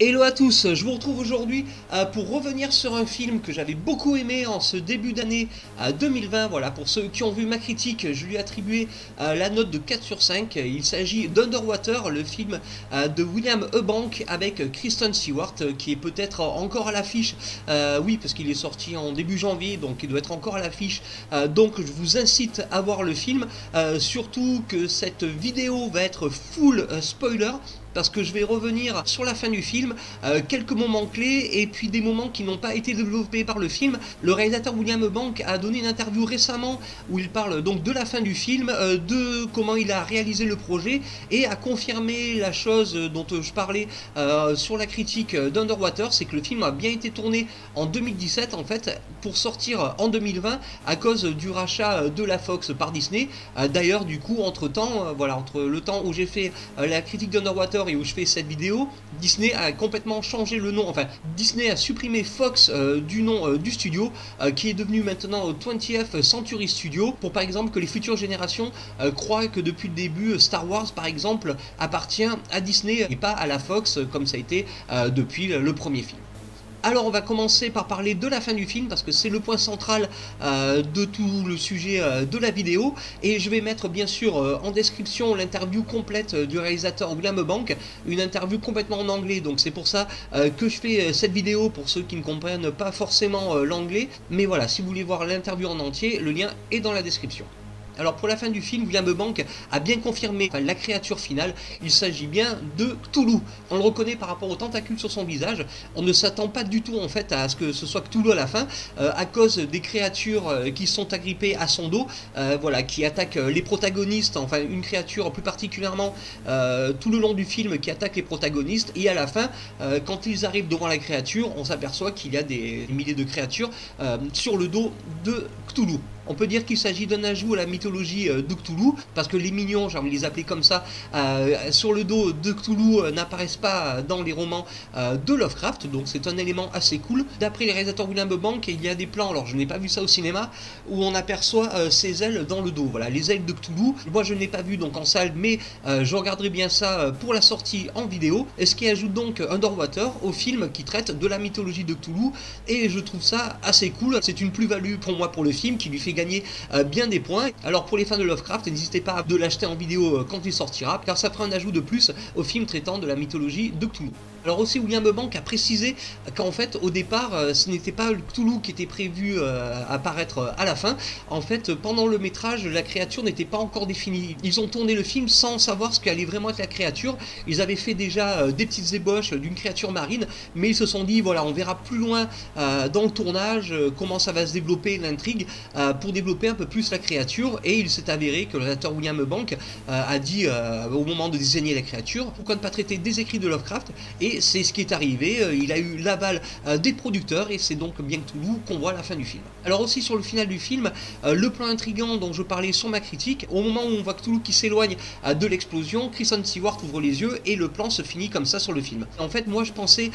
Hello à tous, je vous retrouve aujourd'hui pour revenir sur un film que j'avais beaucoup aimé en ce début d'année 2020. Voilà, pour ceux qui ont vu ma critique, je lui ai attribué la note de 4 sur 5. Il s'agit d'Underwater, le film de William Eubank avec Kristen Stewart, qui est peut-être encore à l'affiche. Oui, parce qu'il est sorti en début janvier, donc il doit être encore à l'affiche. Donc je vous incite à voir le film, surtout que cette vidéo va être full spoiler, parce que je vais revenir sur la fin du film, quelques moments clés et puis des moments qui n'ont pas été développés par le film. Le réalisateur William Eubank a donné une interview récemment où il parle donc de la fin du film, de comment il a réalisé le projet et a confirmé la chose dont je parlais sur la critique d'Underwater, c'est que le film a bien été tourné en 2017 en fait pour sortir en 2020 à cause du rachat de la Fox par Disney. D'ailleurs du coup entre temps, voilà, entre le temps où j'ai fait la critique d'Underwater et où je fais cette vidéo, Disney a complètement changé le nom, enfin Disney a supprimé Fox du nom du studio qui est devenu maintenant 20th Century Studio, pour par exemple que les futures générations croient que depuis le début Star Wars par exemple appartient à Disney et pas à la Fox comme ça a été depuis le premier film. Alors on va commencer par parler de la fin du film parce que c'est le point central de tout le sujet de la vidéo, et je vais mettre bien sûr en description l'interview complète du réalisateur William Eubank, une interview complètement en anglais, donc c'est pour ça que je fais cette vidéo pour ceux qui ne comprennent pas forcément l'anglais, mais voilà, si vous voulez voir l'interview en entier, le lien est dans la description. Alors pour la fin du film, William Eubank a bien confirmé la créature finale, il s'agit bien de Cthulhu. On le reconnaît par rapport aux tentacules sur son visage, on ne s'attend pas du tout en fait à ce que ce soit Cthulhu à la fin, à cause des créatures qui sont agrippées à son dos, voilà, qui attaquent les protagonistes, enfin une créature plus particulièrement tout le long du film qui attaque les protagonistes, et à la fin, quand ils arrivent devant la créature, on s'aperçoit qu'il y a des milliers de créatures sur le dos de Cthulhu. On peut dire qu'il s'agit d'un ajout à la mythologie de Cthulhu, parce que les mignons, j'ai envie de les appeler comme ça, sur le dos de Cthulhu n'apparaissent pas dans les romans de Lovecraft, donc c'est un élément assez cool. D'après les réalisateurs William Eubank, il y a des plans, alors je n'ai pas vu ça au cinéma, où on aperçoit ses ailes dans le dos, voilà, les ailes de Cthulhu. Moi je ne l'ai pas vu donc en salle, mais je regarderai bien ça pour la sortie en vidéo, et ce qui ajoute donc Underwater au film qui traite de la mythologie de Cthulhu, et je trouve ça assez cool. C'est une plus-value pour moi pour le film, qui lui fait gagner bien des points. Alors pour les fans de Lovecraft, n'hésitez pas de l'acheter en vidéo quand il sortira, car ça fera un ajout de plus au film traitant de la mythologie de Cthulhu. Alors aussi William Eubank a précisé qu'en fait au départ ce n'était pas le Cthulhu qui était prévu apparaître à la fin. En fait pendant le métrage la créature n'était pas encore définie. Ils ont tourné le film sans savoir ce qu'allait vraiment être la créature. Ils avaient fait déjà des petites ébauches d'une créature marine, mais ils se sont dit voilà, on verra plus loin dans le tournage comment ça va se développer l'intrigue pour développer un peu plus la créature, et il s'est avéré que le réalisateur William Eubank a dit au moment de désigner la créature, pourquoi ne pas traiter des écrits de Lovecraft, et c'est ce qui est arrivé. Il a eu l'aval des producteurs, et c'est donc bien Cthulhu qu'on voit à la fin du film. Alors aussi sur le final du film, le plan intriguant dont je parlais sur ma critique, au moment où on voit Cthulhu qui s'éloigne de l'explosion, Kristen Stewart ouvre les yeux et le plan se finit comme ça sur le film. En fait moi je pensais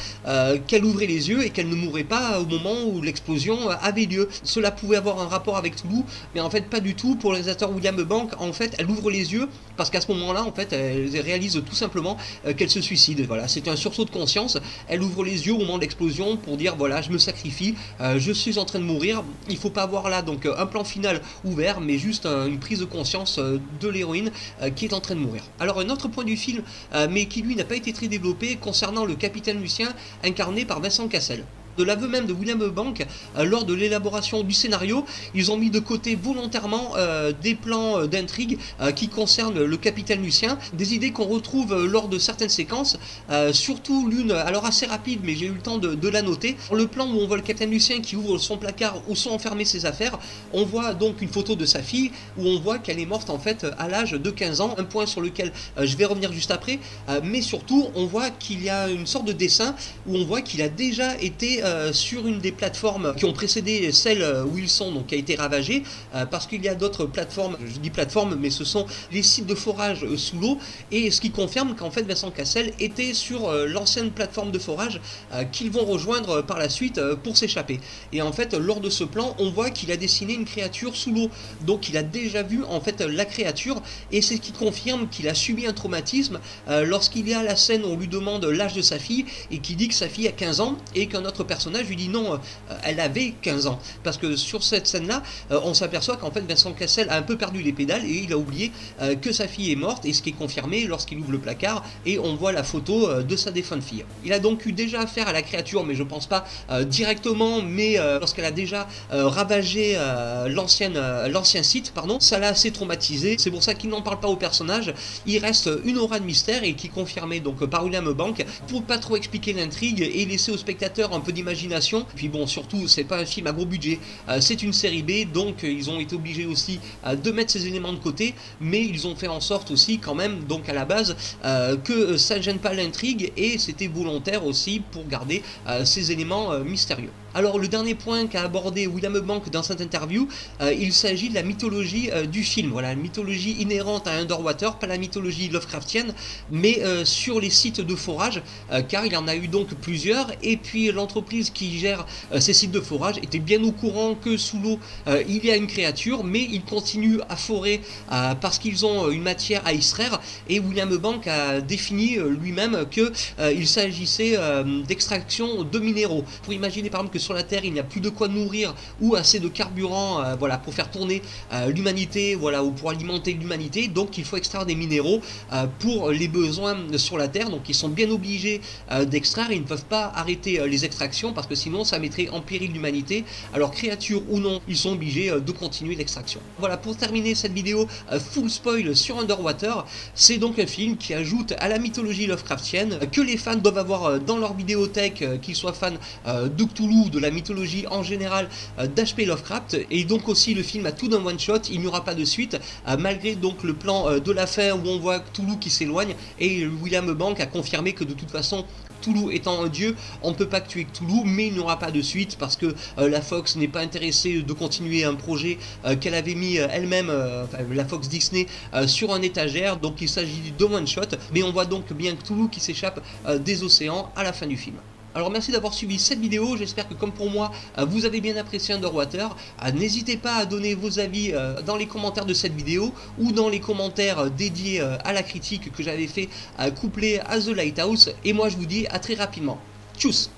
qu'elle ouvrait les yeux et qu'elle ne mourrait pas au moment où l'explosion avait lieu. Cela pouvait avoir un rapport avec Cthulhu, mais en fait pas du tout. Pour le réalisateur William Eubank, en fait elle ouvre les yeux parce qu'à ce moment là en fait elle réalise tout simplement qu'elle se suicide. Voilà, c'est un sursaut de conscience, elle ouvre les yeux au moment de l'explosion pour dire voilà, je me sacrifie, je suis en train de mourir. Il faut pas voir là donc un plan final ouvert, mais juste une prise de conscience de l'héroïne qui est en train de mourir. Alors un autre point du film, mais qui lui n'a pas été très développé, concernant le capitaine Lucien incarné par Vincent Cassel. De l'aveu même de William Eubank, lors de l'élaboration du scénario, ils ont mis de côté volontairement des plans d'intrigue qui concernent le capitaine Lucien, des idées qu'on retrouve lors de certaines séquences, surtout l'une, alors assez rapide, mais j'ai eu le temps de la noter. Le plan où on voit le capitaine Lucien qui ouvre son placard où sont enfermées ses affaires, on voit donc une photo de sa fille où on voit qu'elle est morte en fait à l'âge de 15 ans, un point sur lequel je vais revenir juste après, mais surtout on voit qu'il y a une sorte de dessin où on voit qu'il a déjà été sur une des plateformes qui ont précédé celle où ils sont, donc qui a été ravagée, parce qu'il y a d'autres plateformes, je dis plateformes, mais ce sont les sites de forage sous l'eau, et ce qui confirme qu'en fait Vincent Cassel était sur l'ancienne plateforme de forage qu'ils vont rejoindre par la suite pour s'échapper. Et en fait, lors de ce plan, on voit qu'il a dessiné une créature sous l'eau, donc il a déjà vu en fait la créature, et c'est ce qui confirme qu'il a subi un traumatisme lorsqu'il y a la scène où on lui demande l'âge de sa fille, et qui dit que sa fille a 15 ans, et qu'un autre personnage lui dit non, elle avait 15 ans. Parce que sur cette scène-là, on s'aperçoit qu'en fait Vincent Cassel a un peu perdu les pédales, et il a oublié que sa fille est morte, et ce qui est confirmé lorsqu'il ouvre le placard, et on voit la photo de sa défunte fille. Il a donc eu déjà affaire à la créature, mais je pense pas directement, mais lorsqu'elle a déjà ravagé l'ancien site, pardon, ça l'a assez traumatisé. C'est pour ça qu'il n'en parle pas au personnage. Il reste une aura de mystère, et qui est confirmée donc par William Bank, pour pas trop expliquer l'intrigue et laisser au spectateur un peu d'imagination. Puis bon, surtout, c'est pas un film à gros budget, c'est une série B, donc ils ont été obligés aussi de mettre ces éléments de côté, mais ils ont fait en sorte aussi quand même, donc à la base, que ça ne gêne pas l'intrigue, et c'était volontaire aussi pour garder ces éléments mystérieux. Alors le dernier point qu'a abordé William Bank dans cette interview, il s'agit de la mythologie du film. Voilà, la mythologie inhérente à Underwater, pas la mythologie Lovecraftienne, mais sur les sites de forage, car il y en a eu donc plusieurs, et puis l'entreprise qui gère ces sites de forage était bien au courant que sous l'eau il y a une créature, mais ils continuent à forer parce qu'ils ont une matière à extraire, et William Bank a défini lui-même qu'il s'agissait d'extraction de minéraux. Pour imaginer par exemple que sur la Terre il n'y a plus de quoi nourrir ou assez de carburant voilà, pour faire tourner l'humanité, voilà, ou pour alimenter l'humanité, donc il faut extraire des minéraux pour les besoins sur la Terre, donc ils sont bien obligés d'extraire, ils ne peuvent pas arrêter les extractions parce que sinon ça mettrait en péril l'humanité, alors créature ou non, ils sont obligés de continuer l'extraction. Voilà, pour terminer cette vidéo full spoil sur Underwater, c'est donc un film qui ajoute à la mythologie Lovecraftienne que les fans doivent avoir dans leur vidéothèque, qu'ils soient fans de Cthulhu, de la mythologie en général, d'H.P. Lovecraft, et donc aussi le film a tout d'un one shot, il n'y aura pas de suite, malgré donc le plan de la fin où on voit Cthulhu qui s'éloigne, et William Bank a confirmé que de toute façon Cthulhu étant un dieu, on ne peut pas tuer Cthulhu, mais il n'y aura pas de suite parce que la Fox n'est pas intéressée de continuer un projet qu'elle avait mis elle-même, enfin, la Fox Disney, sur un étagère, donc il s'agit de one shot, mais on voit donc bien Cthulhu qui s'échappe des océans à la fin du film. Alors merci d'avoir suivi cette vidéo, j'espère que comme pour moi, vous avez bien apprécié Underwater. N'hésitez pas à donner vos avis dans les commentaires de cette vidéo ou dans les commentaires dédiés à la critique que j'avais fait couplée à The Lighthouse. Et moi je vous dis à très rapidement. Tchuss!